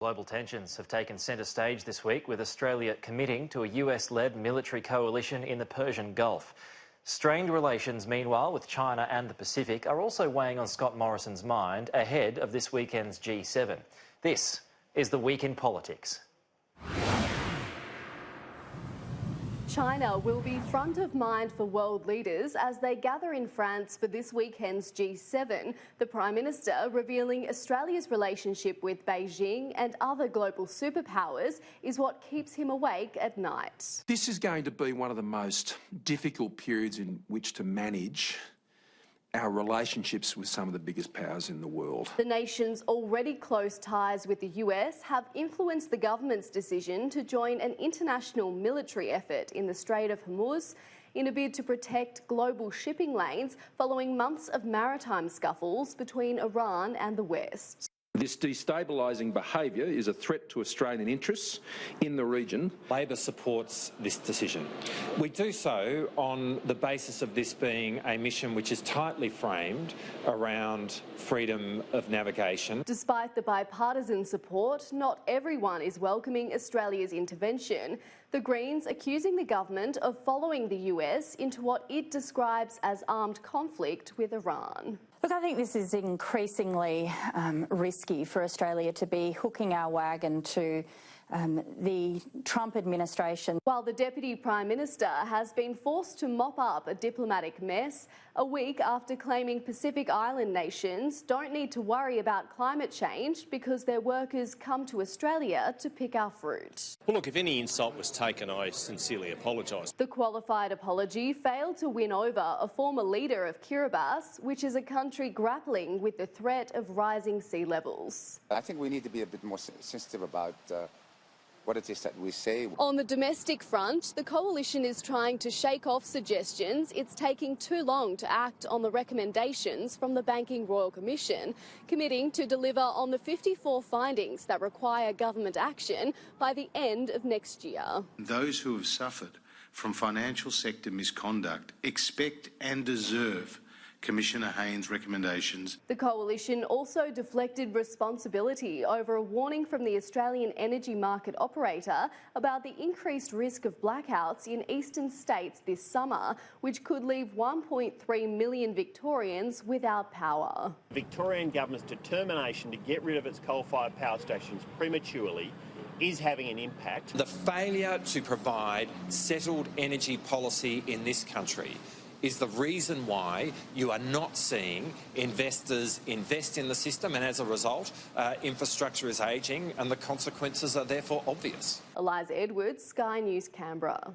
Global tensions have taken centre stage this week, with Australia committing to a US-led military coalition in the Persian Gulf. Strained relations, meanwhile, with China and the Pacific are also weighing on Scott Morrison's mind ahead of this weekend's G7. This is The Week in Politics. China will be front of mind for world leaders as they gather in France for this weekend's G7, the Prime Minister revealing Australia's relationship with Beijing and other global superpowers is what keeps him awake at night. This is going to be one of the most difficult periods in which to manage our relationships with some of the biggest powers in the world. The nation's already close ties with the US have influenced the government's decision to join an international military effort in the Strait of Hormuz in a bid to protect global shipping lanes following months of maritime scuffles between Iran and the West. This destabilising behaviour is a threat to Australian interests in the region. Labor supports this decision. We do so on the basis of this being a mission which is tightly framed around freedom of navigation. Despite the bipartisan support, not everyone is welcoming Australia's intervention. The Greens accusing the government of following the US into what it describes as armed conflict with Iran. Look, I think this is increasingly risky for Australia to be hooking our wagon to the Trump administration. While the Deputy Prime Minister has been forced to mop up a diplomatic mess a week after claiming Pacific Island nations don't need to worry about climate change because their workers come to Australia to pick our fruit. Well, look, if any insult was taken, I sincerely apologise. The qualified apology failed to win over a former leader of Kiribati, which is a country grappling with the threat of rising sea levels. I think we need to be a bit more sensitive about what it is that we say. On the domestic front, the coalition is trying to shake off suggestions it's taking too long to act on the recommendations from the Banking Royal Commission, committing to deliver on the 54 findings that require government action by the end of next year. Those who have suffered from financial sector misconduct expect and deserve Commissioner Hayne's recommendations. The coalition also deflected responsibility over a warning from the Australian energy market operator about the increased risk of blackouts in eastern states this summer, which could leave 1.3 million Victorians without power. The Victorian government's determination to get rid of its coal-fired power stations prematurely is having an impact. The failure to provide settled energy policy in this country is the reason why you are not seeing investors invest in the system, and as a result, infrastructure is ageing and the consequences are therefore obvious. Eliza Edwards, Sky News, Canberra.